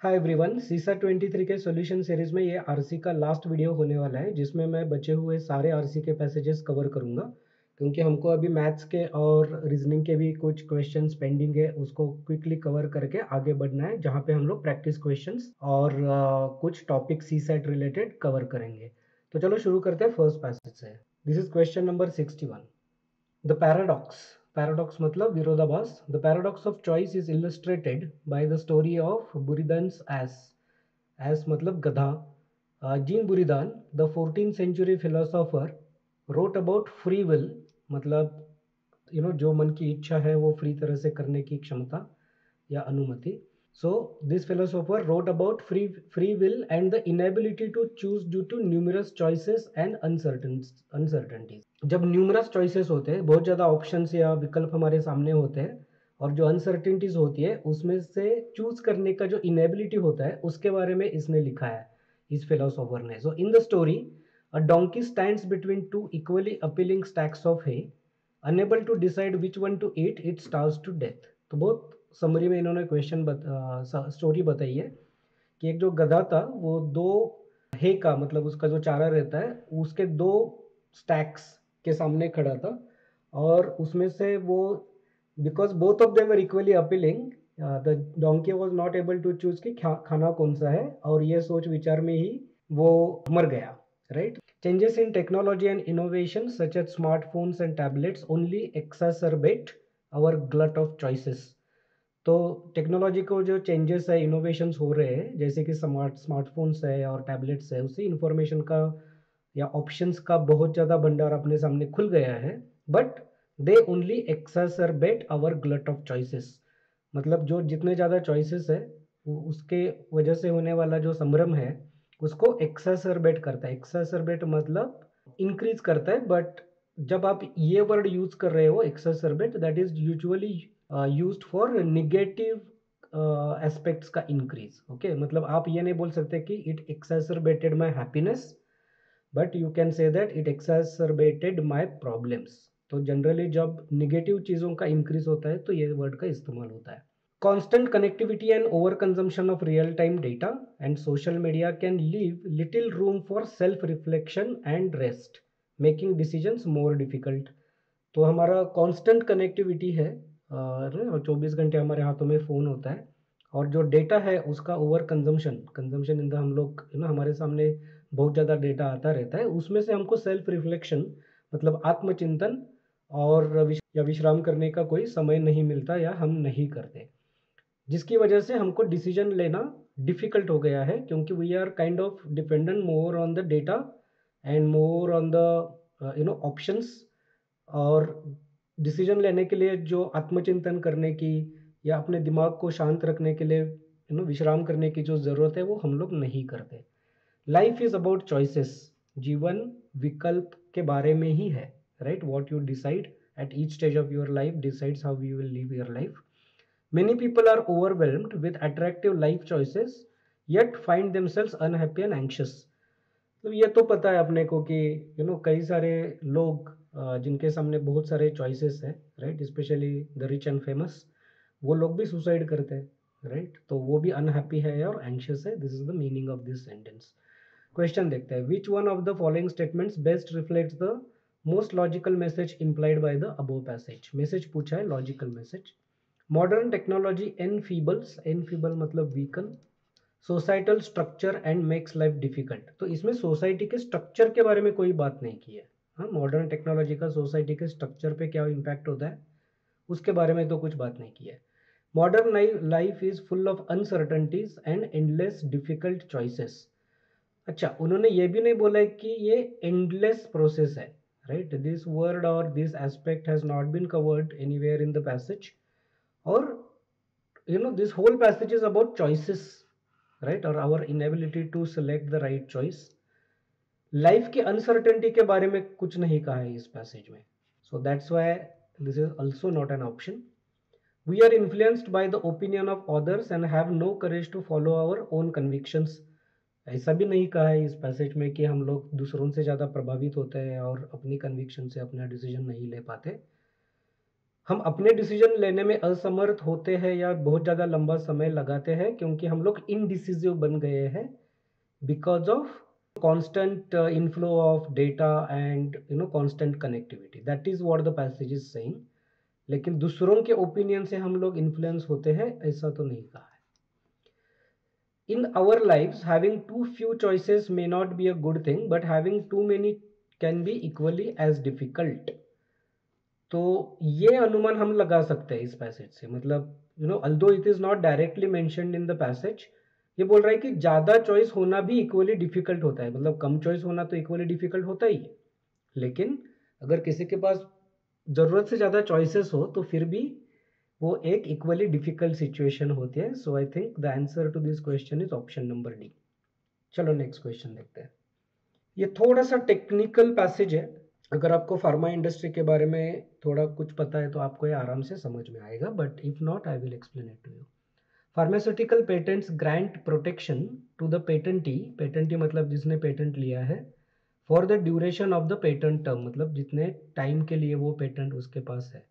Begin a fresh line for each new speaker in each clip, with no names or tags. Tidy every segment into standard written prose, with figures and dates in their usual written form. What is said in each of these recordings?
Hi everyone, सीसा 23 के solution series में ये आरसी का लास्ट वीडियो होने वाला है जिसमें मैं बचे हुए सारे आरसी के पैसेजेस कवर करूंगा क्योंकि हमको अभी मैथ्स के और रीजनिंग के भी कुछ क्वेश्चंस पेंडिंग है, उसको क्विकली कवर करके आगे बढ़ना है जहाँ पे हम लोग प्रैक्टिस क्वेश्चंस और कुछ टॉपिक सी सेट रिलेटेड कवर करेंगे। तो चलो शुरू करते हैं फर्स्ट पैसेज से। This is question number 61। The paradox. Paradox मतलब विरोधाभास. The paradox of choice is illustrated by the story of Buridan's ass. Ass मतलब गधा. Jean Buridan, the 14th century philosopher, wrote about free will मतलब जो मन की इच्छा है वो फ्री तरह से करने की क्षमता या अनुमति. So this philosopher wrote about free will and the inability to choose due to numerous choices and uncertainties. जब न्यूमरस चॉइसेस होते हैं, बहुत ज़्यादा ऑप्शंस या विकल्प हमारे सामने होते हैं और जो अनसर्टेनिटीज होती है उसमें से चूज करने का जो इनेबिलिटी होता है उसके बारे में इसने लिखा है इस फिलोसोफर ने. So in the story a donkey stands between two equally appealing stacks of hay, unable to decide which one to eat, it starves to death. तो बहुत समरी में इन्होंने स्टोरी बताई है कि एक जो गधा था वो दो हे का मतलब उसका जो चारा रहता है उसके दो स्टैक्स के सामने खड़ा था और उसमें से वो because both of them were equally appealing, the donkey was not able to choose कि खाना कौन सा है और ये सोच विचार में ही वो मर गया. Right. Changes in technology and innovation such as smartphones and tablets only exacerbate our glut of choices. तो टेक्नोलॉजी को जो चेंजेस है, इनोवेशंस हो रहे हैं जैसे कि स्मार्टफोन्स है और टैबलेट्स है, उससे इंफॉर्मेशन का या ऑप्शंस का बहुत ज़्यादा भंडार अपने सामने खुल गया है. But they only exacerbate our glut of choices. मतलब जो जितने ज़्यादा चॉइसेस है उसके वजह से होने वाला जो संभ्रम है उसको एक्सासरबेट करता है. एक्सासरबेट मतलब इंक्रीज करता है. बट जब आप ये वर्ड यूज कर रहे हो exacerbate, that is usually used for negative aspects का इंक्रीज. ओके, मतलब आप ये नहीं बोल सकते कि it exacerbated my happiness, but you can say that it exacerbated my problems. तो जनरली जब निगेटिव चीज़ों का इंक्रीज होता है तो ये वर्ड का इस्तेमाल होता है. Constant connectivity and overconsumption of real-time data and social media can leave little room for self-reflection and rest, making decisions more difficult. तो हमारा कांस्टेंट कनेक्टिविटी है और 24 घंटे हमारे हाथों में फ़ोन होता है और जो डेटा है उसका ओवर कंजम्पशन इन द हम लोग हमारे सामने बहुत ज़्यादा डेटा आता रहता है. उसमें से हमको सेल्फ रिफ्लेक्शन मतलब आत्मचिंतन और या विश्राम करने का कोई समय नहीं मिलता या हम नहीं करते, जिसकी वजह से हमको डिसीजन लेना डिफ़िकल्ट हो गया है क्योंकि we are kind of dependent more on the data and more on the options. और डिसीजन लेने के लिए जो आत्मचिंतन करने की या अपने दिमाग को शांत रखने के लिए विश्राम करने की जो ज़रूरत है वो हम लोग नहीं करते. Life is about choices. जीवन विकल्प के बारे में ही है. Right. What you decide at each stage of your life decides how you will live your life. Many people are overwhelmed with attractive life choices yet find themselves unhappy and anxious. तो ये तो पता है अपने को कि कई सारे लोग जिनके सामने बहुत सारे चॉइसेस है, right, specially the rich and famous, वो लोग भी सुसाइड करते हैं. राइट. तो वो भी अनहैप्पी है और एंशियस है. This is the meaning of this sentence. Question देखते हैं. Which one of the following statements best reflects the most logical message implied by the above passage. Message पूछा है, लॉजिकल मैसेज. मॉडर्न टेक्नोलॉजी एनफीबल्स, एनफीबल मतलब weaken, societal structure and makes life difficult. तो इसमें society के structure के बारे में कोई बात नहीं की है. हाँ, मॉडर्न टेक्नोलॉजी का सोसाइटी के स्ट्रक्चर पे क्या इम्पैक्ट होता है उसके बारे में तो कुछ बात नहीं की है. Modern life is full of uncertainties and endless difficult choices. अच्छा, उन्होंने ये भी नहीं बोला है कि ये एंडलेस प्रोसेस है. राइट. दिस वर्ड और this aspect has not been covered anywhere in the passage. Or this whole passage is about choices, right, or our inability to select the right choice. Life की uncertainty के बारे में कुछ नहीं कहा है इस पैसेज में. So that's why this is also not an option. We are influenced by the opinion of others and have no courage to follow our own convictions. ऐसा भी नहीं कहा है इस पैसेज में कि हम लोग दूसरों से ज़्यादा प्रभावित होते हैं और अपनी कन्विक्शन से अपना डिसीजन नहीं ले पाते. हम अपने डिसीजन लेने में असमर्थ होते हैं या बहुत ज़्यादा लंबा समय लगाते हैं क्योंकि हम लोग इनडिसिसिव बन गए हैं because of constant inflow of data and constant connectivity. That is what the passage is saying. लेकिन दूसरों के ओपिनियन से हम लोग इन्फ्लुएंस होते हैं ऐसा तो नहीं कहा है. In our lives having too few choices may not be a good thing, but having too many can be equally as difficult. तो ये अनुमान हम लगा सकते हैं इस पैसेज से. मतलब although it is not directly mentioned in the passage, ये बोल रहा है कि ज़्यादा चॉइस होना भी इक्वली डिफिकल्ट होता है. मतलब कम चॉइस होना तो इक्वली डिफिकल्ट होता ही है, लेकिन अगर किसी के पास ज़रूरत से ज़्यादा चॉइसेस हो तो फिर भी वो एक इक्वली डिफिकल्ट सिचुएशन होती है. So I think the answer to this question is option number D. चलो नेक्स्ट क्वेश्चन देखते हैं. ये थोड़ा सा टेक्निकल पैसेज है. अगर आपको फार्मा इंडस्ट्री के बारे में थोड़ा कुछ पता है तो आपको ये आराम से समझ में आएगा, but if not I will explain it to you. Pharmaceutical patents grant protection to the patentee. Patentee मतलब जिसने पेटेंट लिया है. For the duration of the patent term, मतलब जितने टाइम के लिए वो पेटेंट उसके पास है.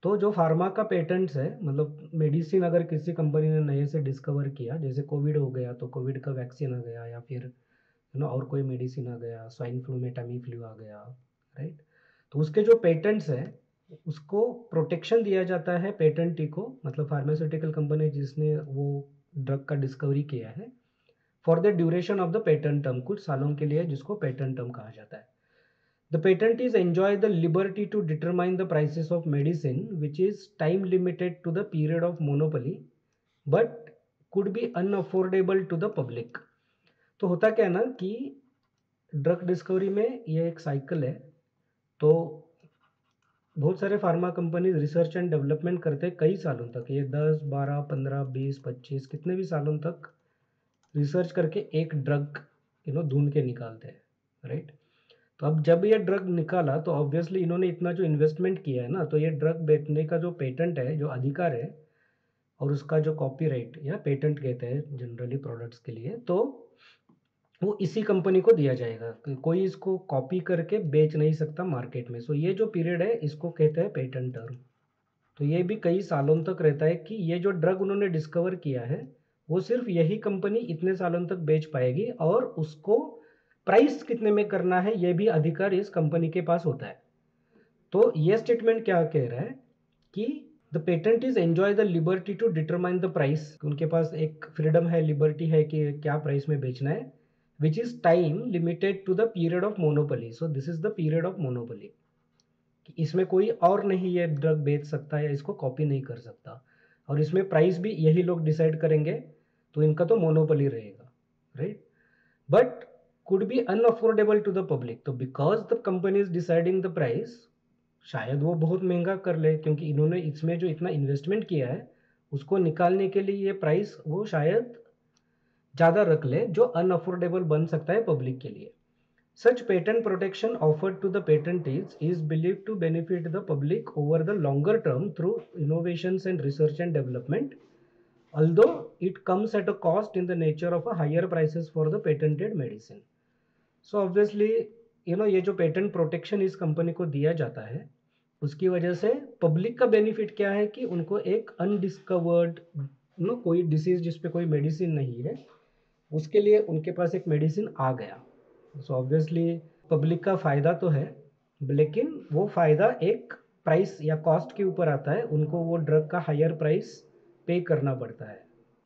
तो जो फार्मा का पेटेंट्स है, मतलब मेडिसिन अगर किसी कंपनी ने नए से डिस्कवर किया, जैसे कोविड हो गया तो कोविड का वैक्सीन आ गया, या फिर और कोई मेडिसिन आ गया, स्वाइन फ्लू में टमी फ्लू आ गया, राइट. तो उसके जो पेटेंट्स है उसको प्रोटेक्शन दिया जाता है पेटेंटी को, मतलब फार्मास्यूटिकल कंपनी जिसने वो ड्रग का डिस्कवरी किया है, for the duration of the patent term, कुछ सालों के लिए, जिसको पेटेंट टर्म कहा जाता है. The patent is enjoy the liberty to determine the prices of medicine which is time limited to the period of monopoly but could be unaffordable to the public. तो होता क्या है ना कि ड्रग डिस्कवरी में ये एक साइकिल है. तो बहुत सारे pharma companies research and development करते हैं कई सालों तक. ये 10, 12, 15, 20, 25 कितने भी सालों तक रिसर्च करके एक ड्रग ढूंढ के निकालते हैं, राइट. तो अब जब ये ड्रग निकाला तो ऑब्वियसली इन्होंने इतना जो इन्वेस्टमेंट किया है ना, तो ये ड्रग बेचने का जो पेटेंट है, जो अधिकार है, और उसका जो कॉपीराइट या पेटेंट कहते हैं जनरली प्रोडक्ट्स के लिए, तो वो इसी कंपनी को दिया जाएगा. कोई इसको कॉपी करके बेच नहीं सकता मार्केट में. सो ये जो पीरियड है इसको कहते हैं पेटेंट टर्म. तो ये भी कई सालों तक रहता है कि ये जो ड्रग उन्होंने डिस्कवर किया है वो सिर्फ यही कंपनी इतने सालों तक बेच पाएगी, और उसको प्राइस कितने में करना है ये भी अधिकार इस कंपनी के पास होता है. तो ये स्टेटमेंट क्या कह रहा है कि the patent is enjoy the liberty to determine the price. उनके पास एक फ्रीडम है, लिबर्टी है कि क्या प्राइस में बेचना है, which is time limited to the period of monopoly. So this is the period of monopoly. इसमें कोई और नहीं ये ड्रग बेच सकता है या इसको कॉपी नहीं कर सकता, और इसमें प्राइस भी यही लोग डिसाइड करेंगे, तो इनका तो मोनोपोली रहेगा, right. But could be unaffordable to the public. तो because the company is deciding the price, शायद वो बहुत महंगा कर ले, क्योंकि इन्होंने इसमें जो इतना इन्वेस्टमेंट किया है उसको निकालने के लिए ये प्राइस वो शायद ज़्यादा रख ले, जो अनअफोर्डेबल बन सकता है पब्लिक के लिए. Such patent protection offered to the patentees is believed to benefit the public over the longer term through innovations and research and development, although it comes at a cost in the nature of a higher prices for the patented medicine. So obviously ये जो patent protection इस company को दिया जाता है उसकी वजह से पब्लिक का बेनिफिट क्या है कि उनको एक अनडिस्कवर्ड कोई डिसीज जिस पे कोई मेडिसिन नहीं है उसके लिए उनके पास एक मेडिसिन आ गया. सो ऑब्वियसली पब्लिक का फ़ायदा तो है, लेकिन वो फ़ायदा एक प्राइस या कॉस्ट के ऊपर आता है. उनको वो ड्रग का हायर प्राइस पे करना पड़ता है,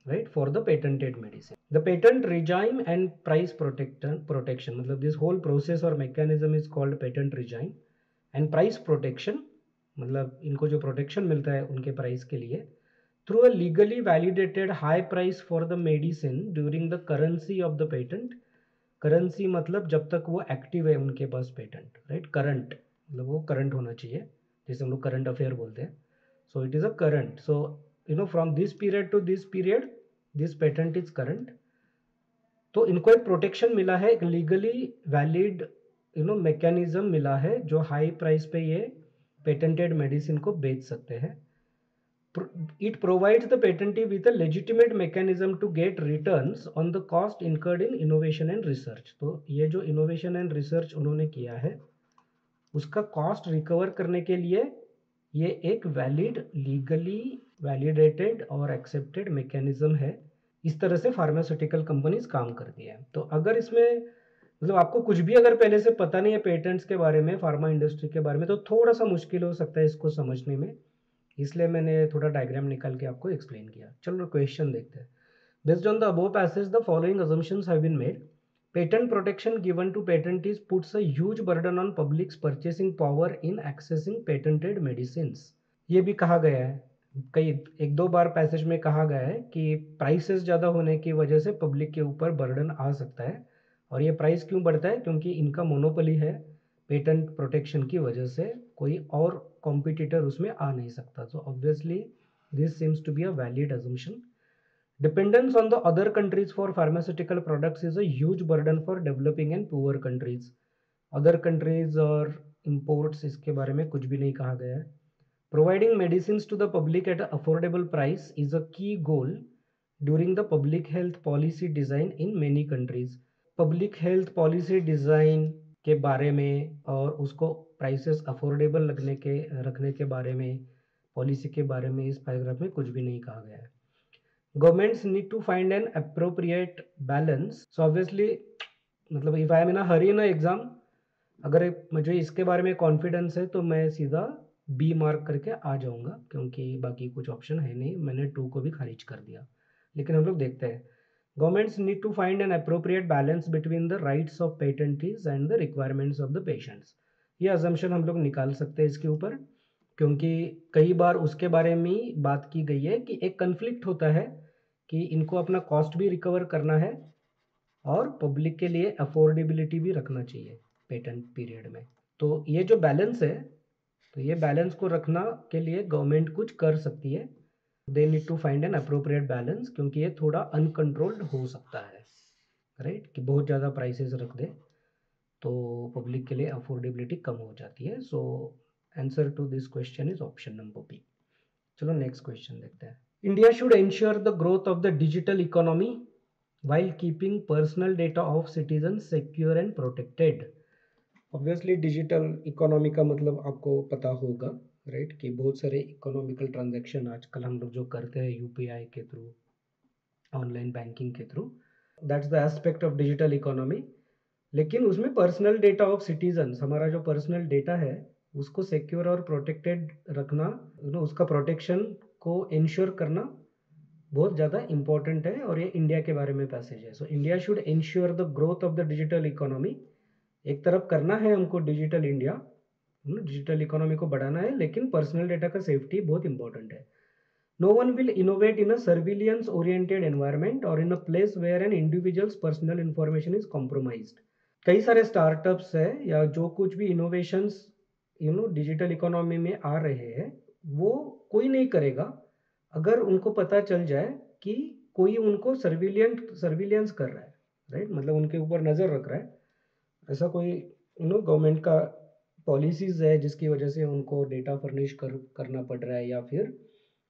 right, for the patented medicine. The patent regime and price protection, मतलब दिस होल प्रोसेस और mechanism is called patent regime and price protection, मतलब इनको जो प्रोटेक्शन मिलता है उनके प्राइस के लिए through a legally validated high price for the medicine during the currency of the patent. Currency मतलब जब तक वो एक्टिव है उनके पास पेटेंट, राइट. करंट मतलब वो करंट होना चाहिए, जैसे हम लोग करंट अफेयर बोलते हैं. So it is a current. So from this period to this period this patent is current. तो इनको एक प्रोटेक्शन मिला है, एक लीगली वैलिड मैकेनिज्म मिला है जो हाई प्राइस पे ये पेटेंटेड मेडिसिन को बेच सकते हैं. It provides the patentee with a legitimate mechanism to get returns on the cost incurred in innovation and research. तो ये जो innovation and research उन्होंने किया है उसका कॉस्ट रिकवर करने के लिए ये एक वैलिड, लीगली वैलिडेटेड और एक्सेप्टेड मैकेनिज्म है। इस तरह से फार्मास्यूटिकल कंपनीज काम करती है। तो अगर इसमें मतलब आपको कुछ भी अगर पहले से पता नहीं है पेटेंट्स के बारे में, फार्मा इंडस्ट्री के बारे में, तो थोड़ा सा मुश्किल हो सकता है इसको समझने में, इसलिए मैंने थोड़ा डायग्राम निकाल के आपको एक्सप्लेन किया। चलो क्वेश्चन देखते हैं। Based on the above passage, the following assumptions have been made. Patent protection given to patentees puts a huge burden on public's purchasing power in accessing patented medicines. ये भी कहा गया है, कई एक दो बार पैसेज में कहा गया है कि प्राइसेस ज़्यादा होने की वजह से पब्लिक के ऊपर बर्डन आ सकता है। और ये प्राइस क्यों बढ़ता है? क्योंकि इनका मोनोपोली है पेटेंट प्रोटेक्शन की वजह से, कोई और कॉम्पिटिटर उसमें आ नहीं सकता। So obviously this seems to be a valid assumption. Dependence on the other countries for pharmaceutical products is a huge burden for developing and poor countries. Other countries और imports, इसके बारे में कुछ भी नहीं कहा गया है। Providing medicines to the public at an affordable price is a key goal during the public health policy design in many countries. Public health policy design के बारे में और उसको prices affordable रखने के बारे में, पॉलिसी के बारे में इस पैराग्राफ में कुछ भी नहीं कहा गया है। Governments need to find an appropriate balance. So obviously मतलब if I am in a hurry in a exam, अगर मुझे इसके बारे में कॉन्फिडेंस है तो मैं सीधा बी मार्क करके आ जाऊंगा, क्योंकि बाकी कुछ ऑप्शन है नहीं, मैंने 2 को भी खारिज कर दिया। लेकिन हम लोग देखते हैं। Governments need to find an appropriate balance between the rights of patentees and the requirements of the patients. ये assumption हम लोग निकाल सकते हैं इसके ऊपर, क्योंकि कई बार उसके बारे में बात की गई है कि एक कन्फ्लिक्ट होता है कि इनको अपना कॉस्ट भी रिकवर करना है और पब्लिक के लिए अफोर्डेबिलिटी भी रखना चाहिए पेटेंट पीरियड में। तो ये जो बैलेंस है, तो ये बैलेंस को रखना के लिए गवर्नमेंट कुछ कर सकती है। They need to find an appropriate balance, क्योंकि ये थोड़ा अनकंट्रोल्ड हो सकता है, राइट, कि बहुत ज़्यादा प्राइसेस रख दे तो पब्लिक के लिए अफोर्डेबिलिटी कम हो जाती है। So answer to this question is option number B. चलो नेक्स्ट क्वेश्चन देखते हैं। India should ensure the growth of the digital economy while keeping personal data of citizens secure and protected. Obviously digital economy का मतलब आपको पता होगा, right, कि बहुत सारे इकोनॉमिकल ट्रांजैक्शन आजकल हम लोग जो करते हैं यूपीआई के थ्रू, ऑनलाइन बैंकिंग के through, that's the aspect of digital economy. लेकिन उसमें पर्सनल डेटा ऑफ सिटीजन्स, हमारा जो पर्सनल डेटा है उसको सिक्योर और प्रोटेक्टेड रखना, उसका प्रोटेक्शन को इंश्योर करना बहुत ज़्यादा इंपॉर्टेंट है। और ये इंडिया के बारे में पैसेज है। So India should ensure the growth of the digital economy. एक तरफ करना है हमको डिजिटल इंडिया, डिजिटल इकोनॉमी को बढ़ाना है, लेकिन पर्सनल डेटा का सेफ्टी बहुत इंपॉर्टेंट है। No one will innovate in a surveillance oriented environment और in a place where an individual's personal information is compromised. कई सारे स्टार्टअप्स है या जो कुछ भी इनोवेशंस डिजिटल इकोनॉमी में आ रहे हैं, वो कोई नहीं करेगा अगर उनको पता चल जाए कि कोई उनको सर्विलियंस कर रहा है, राइट, मतलब उनके ऊपर नज़र रख रहा है। ऐसा कोई गवर्नमेंट का पॉलिसीज है जिसकी वजह से उनको डेटा फर्निश करना पड़ रहा है, या फिर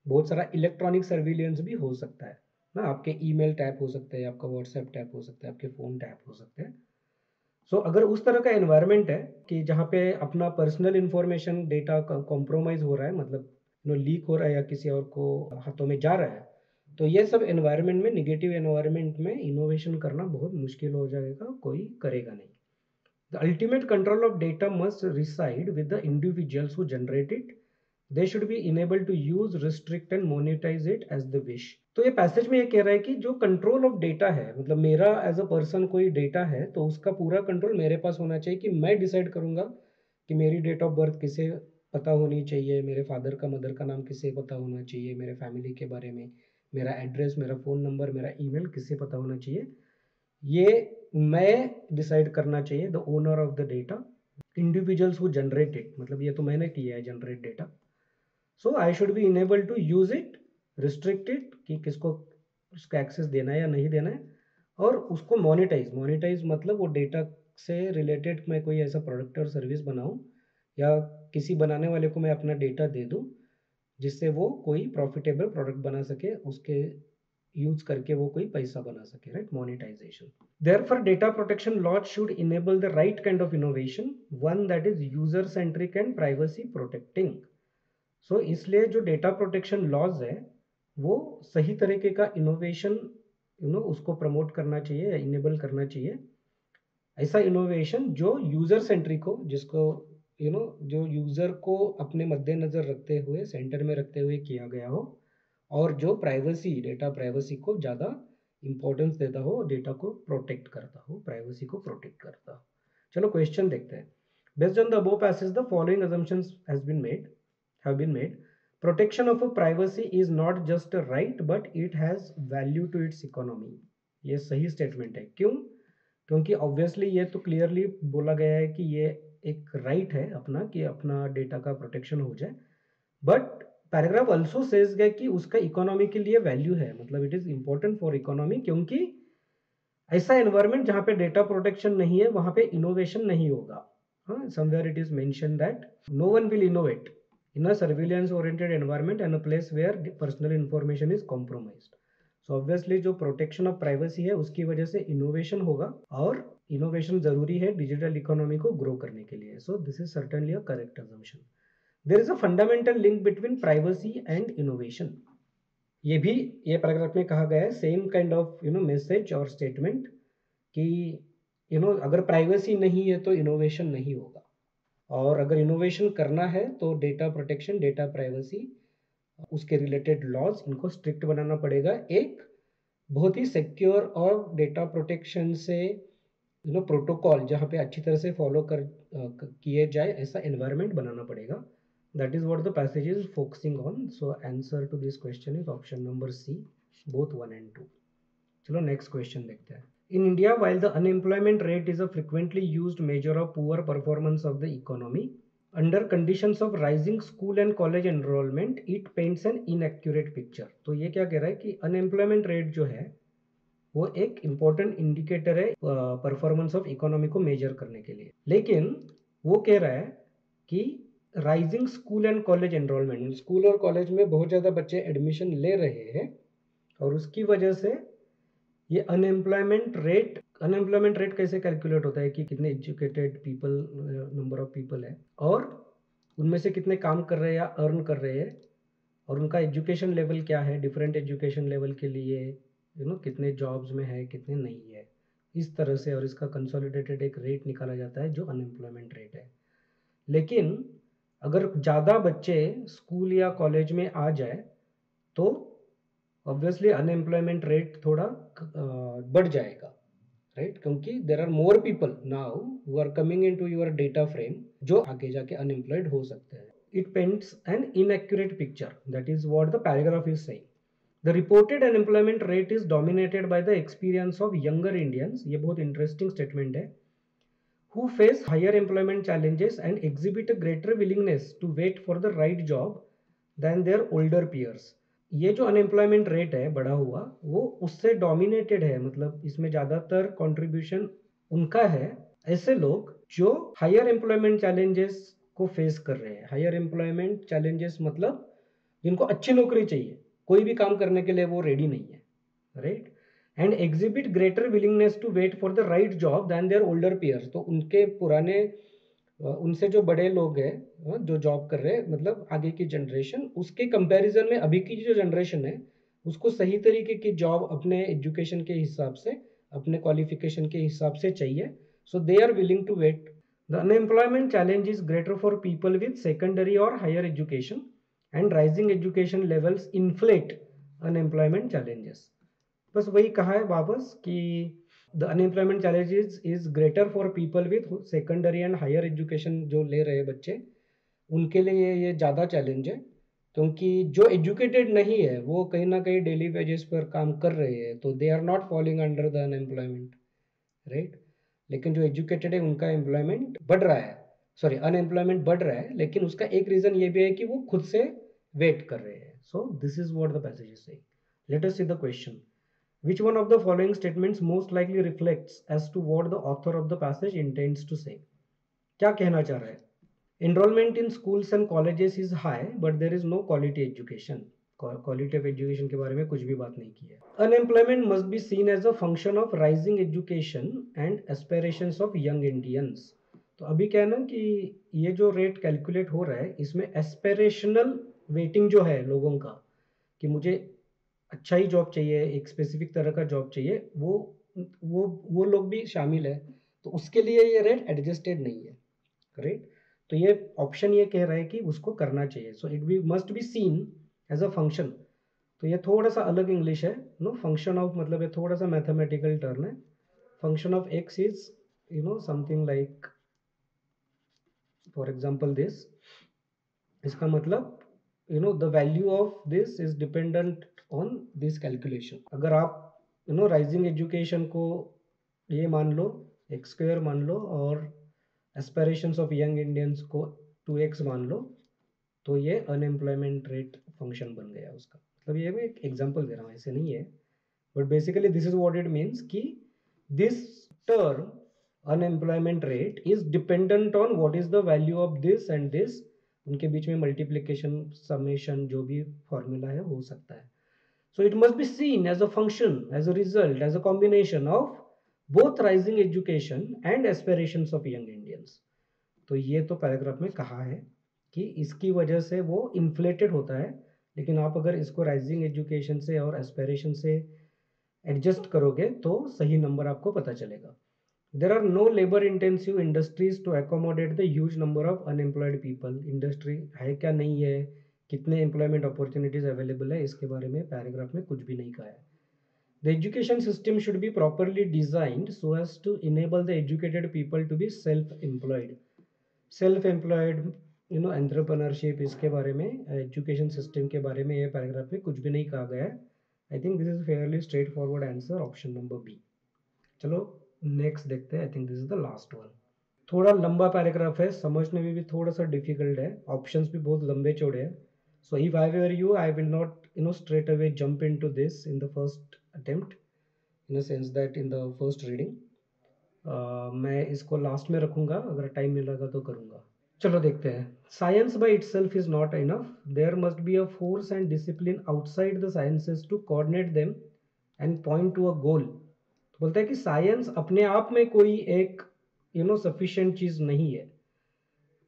बहुत सारा इलेक्ट्रॉनिक सर्विलियंस भी हो सकता है ना। आपके ईमेल टैप हो सकते हैं, आपका व्हाट्सएप टैप हो सकता है, आपके फ़ोन टैप हो सकते हैं। सो अगर उस तरह का एनवायरनमेंट है कि जहाँ पे अपना पर्सनल इंफॉर्मेशन डेटा कॉम्प्रोमाइज हो रहा है, मतलब लीक हो रहा है या किसी और को हाथों में जा रहा है, तो ये सब एनवायरनमेंट में, निगेटिव एनवायरनमेंट में इनोवेशन करना बहुत मुश्किल हो जाएगा, कोई करेगा नहीं। The ultimate control of data must reside with the individuals who generate it. They should be enable to use, restrict and monetise it as the wish. तो ये पैसेज में ये कह रहा है कि जो कंट्रोल ऑफ डेटा है, मतलब मेरा एज अ पर्सन कोई डेटा है तो उसका पूरा कंट्रोल मेरे पास होना चाहिए, कि मैं डिसाइड करूंगा कि मेरी डेट ऑफ बर्थ किसे पता होनी चाहिए, मेरे फादर का मदर का नाम किसे पता होना चाहिए, मेरे फैमिली के बारे में, मेरा एड्रेस, मेरा फ़ोन नंबर, मेरा ईमेल किसे पता होना चाहिए, ये मैं डिसाइड करना चाहिए, the owner of the data. Individuals who generate it, मतलब ये तो मैंने किया है generate data, so I should be enable to use it, restricted कि किसको उसका एक्सेस देना है या नहीं देना है, और उसको मोनेटाइज मतलब वो डेटा से रिलेटेड मैं कोई ऐसा प्रोडक्ट और सर्विस बनाऊं, या किसी बनाने वाले को मैं अपना डेटा दे दूं जिससे वो कोई प्रॉफिटेबल प्रोडक्ट बना सके, उसके यूज करके वो कोई पैसा बना सके, right, monetization. Therefore data protection laws should enable the right kind of innovation, one that is user centric and privacy protecting. So इसलिए जो डेटा प्रोटेक्शन लॉज है वो सही तरीके का इनोवेशन उसको प्रमोट करना चाहिए या इनेबल करना चाहिए। ऐसा इनोवेशन जो यूजर सेंट्रिक हो, जिसको जो यूजर को अपने मद्देनजर रखते हुए, सेंटर में रखते हुए किया गया हो, और जो प्राइवेसी, डेटा प्राइवेसी को ज़्यादा इंपॉर्टेंस देता हो, डेटा को प्रोटेक्ट करता हो, प्राइवेसी को प्रोटेक्ट करता हो। चलो क्वेश्चन देखते हैं। Based on the above passage the following assumptions have been made. Protection of a privacy is not just a right but it has value to its economy. ये सही स्टेटमेंट है। क्यों? क्योंकि ऑब्वियसली ये तो क्लियरली बोला गया है कि ये एक राइट है अपना, कि अपना डेटा का प्रोटेक्शन हो जाए। बट पैराग्राफ ऑल्सो सेज गया कि उसका इकोनॉमी के लिए वैल्यू है, मतलब it is important for economy, क्योंकि ऐसा एनवायरमेंट जहां पे डेटा प्रोटेक्शन नहीं है वहां पे इनोवेशन नहीं होगा। Somewhere it is mention that no one will innovate in a surveillance oriented environment and a place where personal information is compromised. So obviously जो प्रोटेक्शन ऑफ प्राइवेसी है उसकी वजह से इनोवेशन होगा, और इनोवेशन जरूरी है डिजिटल इकोनॉमी को ग्रो करने के लिए। So this is certainly a correct assumption. There is a fundamental link between privacy and innovation. ये पैराग्राफ में कहा गया है, सेम काइंड ऑफ मैसेज और स्टेटमेंट, कि अगर प्राइवेसी नहीं है तो इनोवेशन नहीं होगा, और अगर इनोवेशन करना है तो डेटा प्रोटेक्शन, डेटा प्राइवेसी, उसके रिलेटेड लॉज, इनको स्ट्रिक्ट बनाना पड़ेगा। एक बहुत ही सिक्योर और डेटा प्रोटेक्शन से प्रोटोकॉल जहाँ पे अच्छी तरह से फॉलो किए जाए, ऐसा एनवायरनमेंट बनाना पड़ेगा। That is what the passage is focusing on. So answer to this question is option number C, both 1 and 2। चलो नेक्स्ट क्वेश्चन देखते हैं। In India, while the unemployment rate is a frequently used measure of poor performance of the economy, under conditions of rising school and college enrollment, it paints an inaccurate picture. तो ये क्या कह रहा है कि unemployment rate जो है वो एक important indicator है परफॉर्मेंस ऑफ इकोनॉमी को मेजर करने के लिए। लेकिन वो कह रहा है कि rising school and college enrolment, school और कॉलेज में बहुत ज़्यादा बच्चे एडमिशन ले रहे हैं, और उसकी वजह से ये अनएम्प्लॉयमेंट रेट कैसे कैलकुलेट होता है कि कितने educated people, number of people है, और उनमें से कितने काम कर रहे हैं या अर्न कर रहे हैं, और उनका एजुकेशन लेवल क्या है, डिफरेंट एजुकेशन लेवल के लिए कितने जॉब्स में है, कितने नहीं है, इस तरह से, और इसका कंसोलिडेटेड एक रेट निकाला जाता है जो अनएम्प्लॉयमेंट रेट है। लेकिन अगर ज़्यादा बच्चे स्कूल या कॉलेज में आ जाए तो ऑब्वियसली अनएम्प्लॉयमेंट रेट थोड़ा बढ़ जाएगा, राइट? क्योंकि there are more people now who are coming into your data frame, जो आगे जाके अनएम्प्लॉयड हो सकते हैं। It paints an inaccurate picture, that is what the paragraph is saying. The reported unemployment rate is dominated by the experience of younger Indians, ये बहुत interesting statement है, who face higher employment challenges and exhibit a greater willingness to wait for the right job than their older peers. ये जो unemployment rate है बढ़ा हुआ, वो उससे डोमिनेटेड है, मतलब इसमें ज़्यादातर कंट्रीब्यूशन उनका है ऐसे लोग जो हायर एम्प्लॉयमेंट चैलेंजेस को फेस कर रहे हैं। हायर एम्प्लॉयमेंट चैलेंजेस मतलब जिनको अच्छी नौकरी चाहिए, कोई भी काम करने के लिए वो रेडी नहीं है, right? And exhibit greater willingness to wait for the right job than their older peers. तो उनके पुराने, उनसे जो बड़े लोग हैं जो जॉब कर रहे हैं, मतलब आगे की जनरेशन, उसके कंपैरिजन में अभी की जो जनरेशन है उसको सही तरीके की जॉब अपने एजुकेशन के हिसाब से, अपने क्वालिफिकेशन के हिसाब से चाहिए। So they are willing to wait. The unemployment challenge is greater for people with secondary or higher education, and rising education levels inflate unemployment challenges. बस वही कहा है वापस कि the unemployment challenges is greater for people with secondary and higher education, जो ले रहे बच्चे, उनके लिए ये ज़्यादा चैलेंज है, क्योंकि जो एजुकेटेड नहीं है वो कहीं ना कहीं डेली वेजेस पर काम कर रहे हैं, तो they are not falling under the unemployment, right? लेकिन जो एजुकेटेड है उनका एम्प्लॉयमेंट बढ़ रहा है, सॉरी अनएम्प्लॉयमेंट बढ़ रहा है, लेकिन उसका एक रीज़न ये भी है कि वो खुद से वेट कर रहे हैं। So this is what the passage is saying. Let us see the question. Which one of the following statements most likely reflects as to what the author of the passage intends to say? क्या कहना चाह रहा है? Enrollment in schools and colleges is high, but there is no quality education. Quality of education के बारे में कुछ भी बात नहीं की है। Unemployment must be seen as a function of rising education and aspirations of young Indians. तो अभी क्या है ना कि ये जो रेट कैलकुलेट हो रहा है इसमें एस्पिरेशनल वेटिंग जो है लोगों का कि मुझे अच्छा ही जॉब चाहिए, एक स्पेसिफिक तरह का जॉब चाहिए, वो लोग भी शामिल है। तो उसके लिए ये रेट एडजस्टेड नहीं है, राइट। तो ये ऑप्शन ये कह रहा है कि उसको करना चाहिए। So it be must be seen as a function. तो ये थोड़ा सा अलग इंग्लिश है, नो। फंक्शन ऑफ मतलब ये थोड़ा सा मैथमेटिकल टर्म है। Function of x is something like, for example this, इसका मतलब the value of this is dependent on this calculation. अगर आप राइजिंग एजुकेशन को ये मान लो एक्स स्क्वायर मान लो, और एस्पिरेशंस ऑफ यंग इंडियंस को 2x मान लो, तो ये अनएम्प्लॉयमेंट रेट फंक्शन बन गया उसका। मतलब ये मैं एक एग्जांपल दे रहा हूँ, ऐसे नहीं है, but basically this is what it means कि this term unemployment rate is dependent on what is the value of this and this. उनके बीच में मल्टीप्लिकेशन, समेशन, जो भी फॉर्मूला है हो सकता है। So it must be seen as a function, as a result, as a combination of both rising education and aspirations of young Indians. तो ये तो पैराग्राफ में कहा है कि इसकी वजह से वो इन्फ्लेटेड होता है, लेकिन आप अगर इसको राइजिंग एजुकेशन से और एस्पिरेशन से एडजस्ट करोगे तो सही नंबर आपको पता चलेगा। There are no labour intensive industries to accommodate the huge number of unemployed people. Industry है क्या नहीं है, कितने एम्प्लॉयमेंट अपॉर्चुनिटीज अवेलेबल है, इसके बारे में पैराग्राफ में कुछ भी नहीं कहा है। The education system should be properly designed so as to enable the educated people to be self employed entrepreneurship. इसके बारे में, एजुकेशन सिस्टम के बारे में ये पैराग्राफ में कुछ भी नहीं कहा गया है। I think this is fairly straightforward answer, option number B. चलो नेक्स्ट देखते हैं। I think this is the last one. थोड़ा लंबा पैराग्राफ है, समझने में भी थोड़ा सा डिफिकल्ट है, ऑप्शंस भी बहुत लंबे चौड़े हैं। So if I were you, I will not straight away jump into this in the first attempt, in the sense that in the first reading. मैं इसको लास्ट में रखूंगा, अगर टाइम मिलेगा तो करूंगा। चलो देखते हैं। Science by itself is not enough, there must be a force and discipline outside the sciences to coordinate them and point to a goal. तो बोलता है कि साइंस अपने आप में कोई एक सफिशिएंट चीज नहीं है,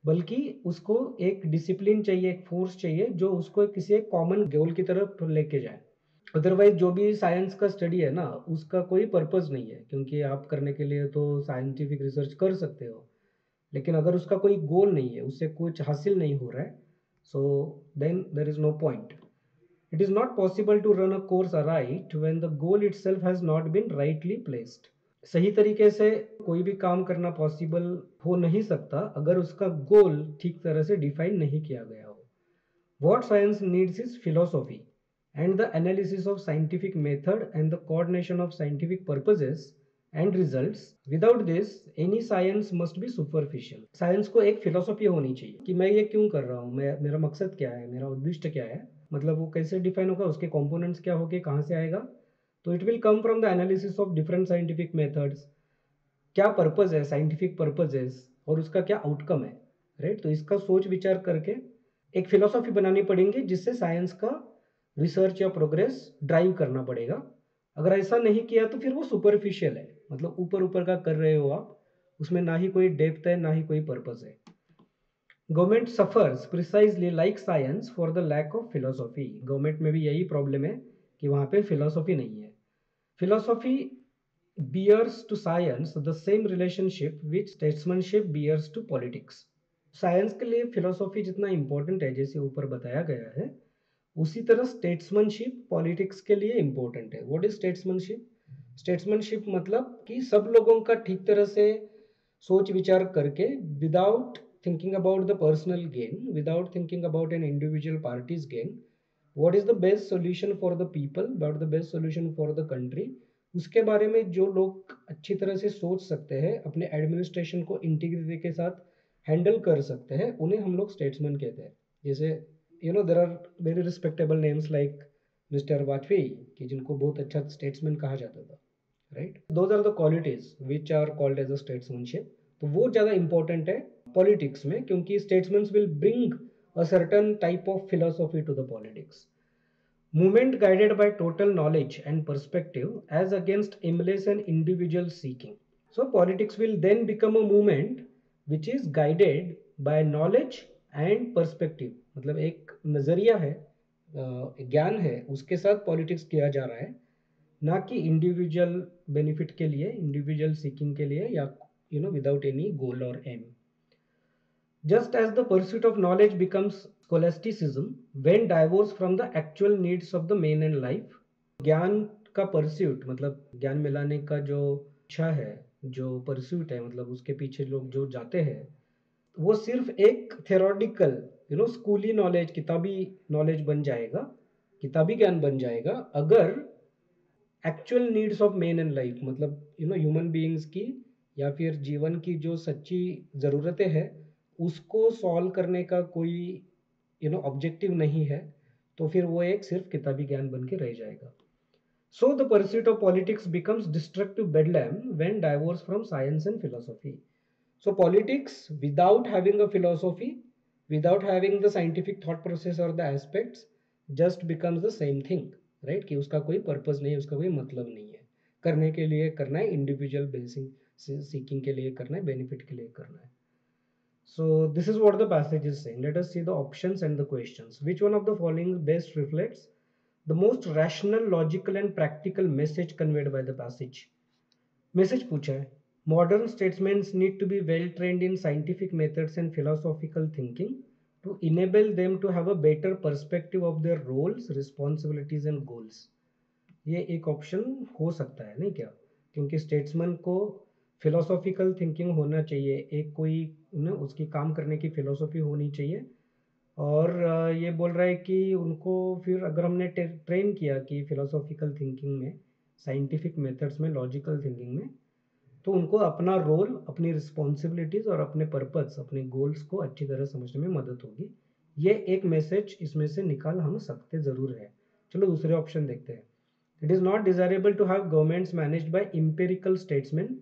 बल्कि उसको एक डिसिप्लिन चाहिए, एक फोर्स चाहिए जो उसको किसी एक कॉमन गोल की तरफ लेके जाए। अदरवाइज जो भी साइंस का स्टडी है ना, उसका कोई पर्पस नहीं है, क्योंकि आप करने के लिए तो साइंटिफिक रिसर्च कर सकते हो, लेकिन अगर उसका कोई गोल नहीं है, उससे कुछ हासिल नहीं हो रहा है, so then there is no point. It is not possible to run a course right when the goal itself has not been rightly placed. सही तरीके से कोई भी काम करना पॉसिबल हो नहीं सकता अगर उसका गोल ठीक तरह से डिफाइन नहीं किया गया हो। What science needs is philosophy and the analysis of scientific method and the coordination of scientific purposes and results. Without this, any science must be superficial. Science को एक philosophy होनी चाहिए कि मैं ये क्यों कर रहा हूँ, मैं मेरा मकसद क्या है, मेरा उद्देश्य क्या है, मतलब वो कैसे डिफाइन होगा, उसके कंपोनेंट्स क्या होंगे, कहाँ से आएगा। तो it will come from the analysis of different scientific methods, क्या पर्पज है, साइंटिफिक पर्पजेस, और उसका क्या आउटकम है, राइट। तो इसका सोच विचार करके एक फिलोसॉफी बनानी पड़ेगी जिससे साइंस का रिसर्च या प्रोग्रेस ड्राइव करना पड़ेगा। अगर ऐसा नहीं किया तो फिर वो सुपरफिशियल है, मतलब ऊपर ऊपर का कर रहे हो आप, उसमें ना ही कोई डेप्थ है ना ही कोई पर्पज है। Government suffers precisely like science for the lack of philosophy. Government में भी यही प्रॉब्लम है कि वहां पे फिलोसॉफी नहीं है। Philosophy bears to science the same relationship which statesmanship bears to politics. Science के लिए फिलोसॉफी जितना इंपॉर्टेंट है, जैसे ऊपर बताया गया है, उसी तरह स्टेट्समैनशिप पॉलिटिक्स के लिए इंपॉर्टेंट है। What is statesmanship? स्टेट्समैनशिप मतलब कि सब लोगों का ठीक तरह से सोच विचार करके, without thinking about the personal gain, without thinking about an individual parties gain, what is the best solution for the people, about the best solution for the country, उसके बारे में जो लोग अच्छी तरह से सोच सकते हैं, अपने एडमिनिस्ट्रेशन को इंटीग्रिटी के साथ हैंडल कर सकते हैं, उन्हें हम लोग स्टेट्समैन कहते हैं। जैसे there are very respectable names like mister Vajpayee, कि जिनको बहुत अच्छा स्टेट्समैन कहा जाता था, right. Those are the qualities which are called as a statesmanship. तो वो ज़्यादा इंपॉर्टेंट है पॉलिटिक्स में, क्योंकि statesman will bring a certain type of philosophy to the politics. Movement guided by total knowledge and perspective as against aimless and individual seeking. So politics will then become a movement which is guided by knowledge and perspective. मतलब एक नज़रिया है, ज्ञान है, उसके साथ politics किया जा रहा है, ना कि इंडिविजुअल बेनिफिट के लिए, इंडिविजुअल सीकिंग के लिए, या विदाउट एनी गोल और M. Just as the pursuit of knowledge becomes scholasticism when divorced from the actual needs of the man and life, ज्ञान का परस्यूट मतलब ज्ञान मिलाने का जो इच्छा है, जो परस्यूट है, मतलब उसके पीछे लोग जो जाते हैं, वो सिर्फ एक थेरोटिकल स्कूली नॉलेज, किताबी नॉलेज बन जाएगा, किताबी ज्ञान बन जाएगा, अगर actual needs of man and life, मतलब ह्यूमन बीइंग्स की या फिर जीवन की जो सच्ची ज़रूरतें हैं उसको सॉल्व करने का कोई ऑब्जेक्टिव नहीं है, तो फिर वो एक सिर्फ किताबी ज्ञान बन के रह जाएगा. So the pursuit of politics becomes destructive bedlam when divorce from science and philosophy. So politics without having a philosophy, without having the scientific thought process or the aspects, just becomes the same thing, right? कि उसका कोई purpose नहीं है, उसका कोई मतलब नहीं है, करने के लिए करना है, इंडिविजुअल बेसिंग सीकिंग के लिए करना है, बेनिफिट के लिए करना है. So this is what the passage is saying. Let us see the options and the questions. Which one of the following best reflects the most rational, logical and practical message conveyed by the passage? Message पूछा है, modern statesmen need to be well trained in scientific methods and philosophical thinking to enable them to have a better perspective of their roles, responsibilities and goals. ये एक option हो सकता है, नहीं क्या? क्योंकि स्टेट्समैन को फिलोसॉफिकल थिंकिंग होना चाहिए, एक कोई उसकी काम करने की फिलोसॉफी होनी चाहिए. और ये बोल रहा है कि उनको फिर अगर हमने ट्रेन किया कि फिलोसॉफिकल थिंकिंग में, साइंटिफिक मेथड्स में, लॉजिकल थिंकिंग में, तो उनको अपना रोल, अपनी रिस्पॉन्सिबिलिटीज और अपने पर्पस, अपने गोल्स को अच्छी तरह समझने में मदद होगी. ये एक मैसेज इसमें से निकाल हम सकते ज़रूर है. चलो दूसरे ऑप्शन देखते हैं. It is not desirable to have governments managed by empirical statesman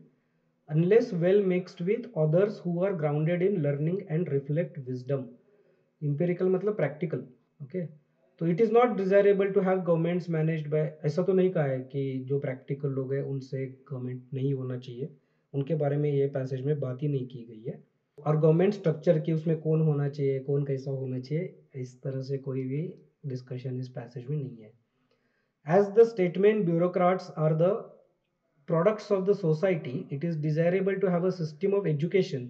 unless well mixed with others who are grounded in learning and reflect wisdom. Empirical मतलब practical, okay? तो it is not desirable to have governments managed by, ऐसा तो नहीं कहा है कि जो practical लोग हैं उनसे गवर्नमेंट नहीं होना चाहिए, उनके बारे में ये पैसेज में बात ही नहीं की गई है. और गवर्नमेंट स्ट्रक्चर की उसमें कौन होना चाहिए, कौन कैसा होना चाहिए, इस तरह से कोई भी डिस्कशन इस पैसेज में नहीं है. As the statement bureaucrats are the products of the society, it is desirable to have a system of education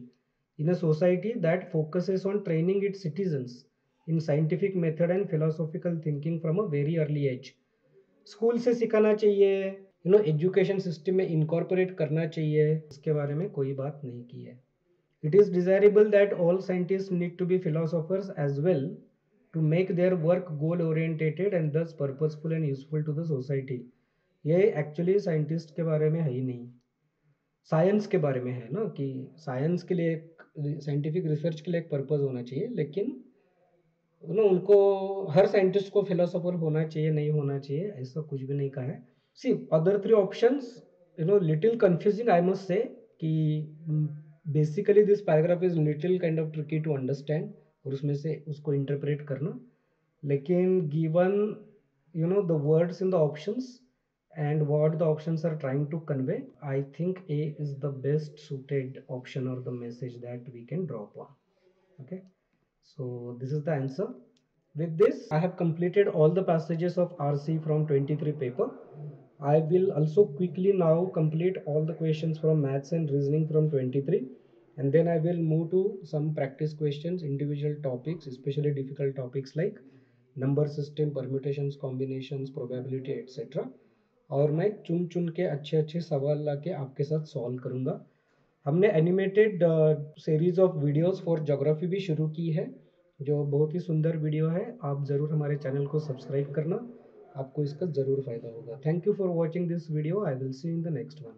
in a society that focuses on training its citizens in scientific method and philosophical thinking from a very early age. School से सिखाना चाहिए, education system में incorporate करना चाहिए, इसके बारे में कोई बात नहीं की है. It is desirable that all scientist need to be philosophers as well to make their work goal orientated and thus purposeful and useful to the society. ये एक्चुअली साइंटिस्ट के बारे में है ही नहीं, साइंस के बारे में है ना, कि साइंस के लिए, साइंटिफिक रिसर्च के लिए एक पर्पस होना चाहिए, लेकिन उनको हर साइंटिस्ट को फिलोसोफर होना चाहिए, नहीं होना चाहिए, ऐसा कुछ भी नहीं कहा है. See other three options little confusing I must say, कि basically this paragraph is little kind of tricky to understand और उसमें से उसको इंटरप्रेट करना. लेकिन given the words in the options and what the options are trying to convey, I think A is the best suited option or the message that we can draw upon. Okay, so this is the answer. With this, I have completed all the passages of RC from 23 paper. I will also quickly now complete all the questions from maths and reasoning from 23, and then I will move to some practice questions, individual topics, especially difficult topics like number system, permutations, combinations, probability, etc. और मैं चुन चुन के अच्छे अच्छे सवाल लाके आपके साथ सॉल्व करूँगा. हमने animated series of videos for geography भी शुरू की है, जो बहुत ही सुंदर वीडियो है. आप ज़रूर हमारे चैनल को सब्सक्राइब करना, आपको इसका ज़रूर फ़ायदा होगा. Thank you for watching this video. I will see in the next one.